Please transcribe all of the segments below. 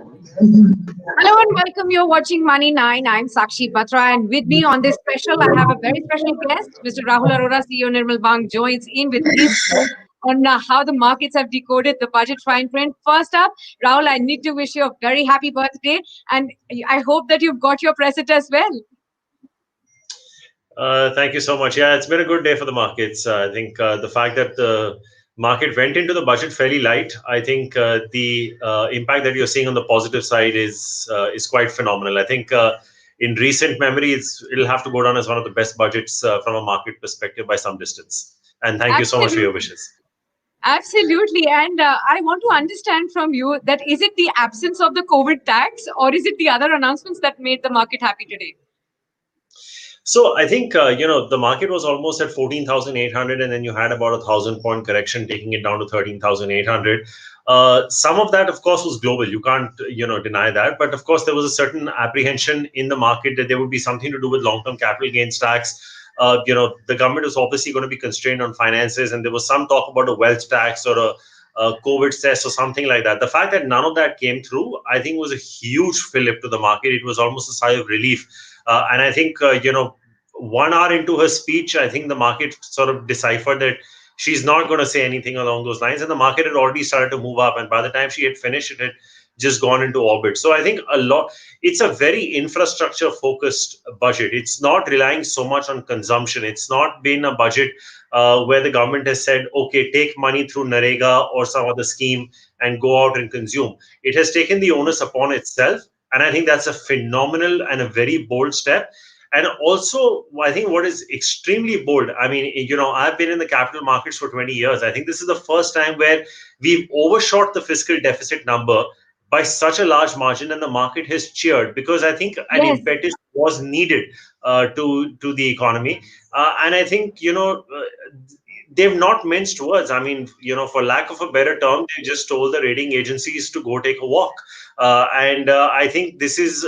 Hello and welcome. You're watching Money9. I'm Sakshi Batra, and with me on this special, I have a very special guest, Mr. Rahul Arora, CEO Nirmal Bang, joins in with his thoughts on how the markets have decoded the budget fine print. First up, Rahul, I need to wish you a very happy birthday, and I hope that you've got your present as well. Thank you so much. Yeah, it's been a good day for the markets. I think the fact that the market went into the budget fairly light, I think the impact that you're seeing on the positive side is quite phenomenal. I think in recent memory, it'll have to go down as one of the best budgets from a market perspective by some distance. And thank you so much for your Absolutely. wishes. Absolutely. And I want to understand from you that is it the absence of the COVID tax or is it the other announcements that made the market happy today? So I think the market was almost at 14,800, and then you had about 1,000 point correction, taking it down to 13,800. Some of that, of course, was global. You can't deny that. But of course, there was a certain apprehension in the market that there would be something to do with long-term capital gains tax. The government was obviously going to be constrained on finances, and there was some talk about a wealth tax or a COVID cess or something like that. The fact that none of that came through, I think, was a huge fillip to the market. It was almost a sigh of relief. And I think, 1 hour into her speech, I think the market sort of deciphered that she's not going to say anything along those lines. And the market had already started to move up. And by the time she had finished, it had just gone into orbit. So I think it's a very infrastructure focused budget. It's not relying so much on consumption. It's not been a budget where the government has said, okay, take money through Narega or some other scheme and go out and consume. It has taken the onus upon itself. And I think that's a phenomenal and a very bold step. And also, I think what is extremely bold, I mean, I've been in the capital markets for 20 years. I think this is the first time where we've overshot the fiscal deficit number by such a large margin, and the market has cheered because I think an Yes. impetus was needed to the economy. And I think, they've not minced words. I mean, for lack of a better term, they just told the rating agencies to go take a walk. And I think this is,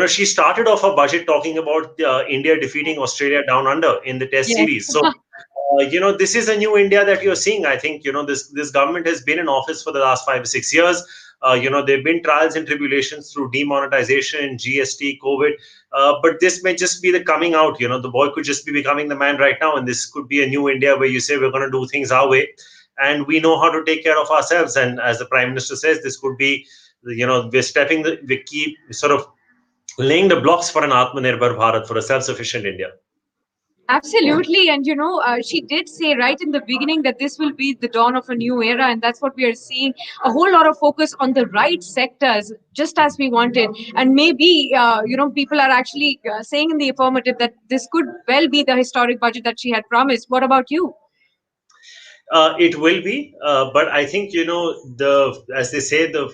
she started off her budget talking about India defeating Australia down under in the Test Yes. series. So, this is a new India that you're seeing. I think, this government has been in office for the last 5 or 6 years. There have been trials and tribulations through demonetization, GST, COVID. But this may just be the coming out. The boy could just be becoming the man right now. And this could be a new India where you say we're going to do things our way. And we know how to take care of ourselves. And as the Prime Minister says, this could be, we keep sort of laying the blocks for an Atmanirbhar Bharat, for a self-sufficient India. Absolutely. And, she did say right in the beginning that this will be the dawn of a new era. And that's what we are seeing. A whole lot of focus on the right sectors, just as we wanted. And maybe, people are actually saying in the affirmative that this could well be the historic budget that she had promised. What about you? It will be. But I think, as they say, the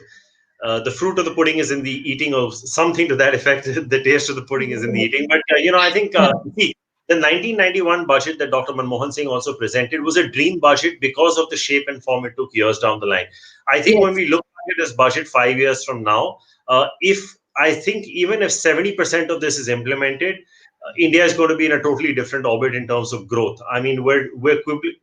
fruit of the pudding is in the eating, or something to that effect. The taste of the pudding is in the eating. But, I think the 1991 budget that Dr. Manmohan Singh also presented was a dream budget because of the shape and form it took years down the line. I think when we look at this budget 5 years from now, even if 70% of this is implemented, India is going to be in a totally different orbit in terms of growth. I mean, we're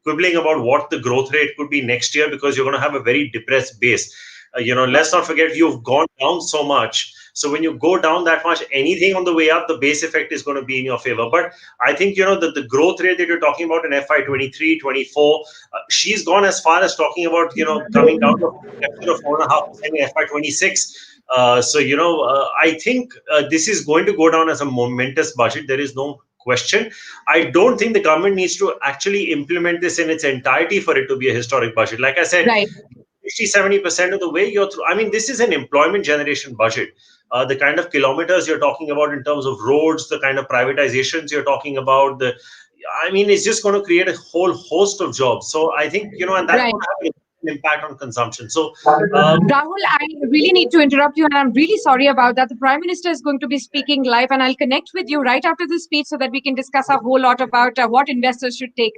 quibbling about what the growth rate could be next year because you're going to have a very depressed base. Let's not forget you've gone down so much. So when you go down that much, anything on the way up, the base effect is going to be in your favor. But I think, the growth rate that you're talking about in FY 23, 24, she's gone as far as talking about, coming down to a 4.5% in FY 26. I think this is going to go down as a momentous budget. There is no question. I don't think the government needs to actually implement this in its entirety for it to be a historic budget. Like I said, Right. 60-70% of the way you're through. I mean, this is an employment generation budget. The kind of kilometers you're talking about in terms of roads, the kind of privatizations you're talking about, it's just going to create a whole host of jobs. So I think, and that's Right. going to have an impact on consumption. So, Rahul, I really need to interrupt you, and I'm really sorry about that. The Prime Minister is going to be speaking live, and I'll connect with you right after this speech so that we can discuss a whole lot about what investors should take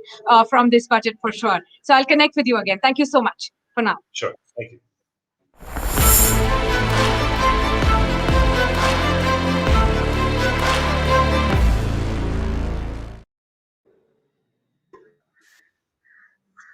from this budget for sure. So I'll connect with you again. Thank you so much for now. Sure. Thank you.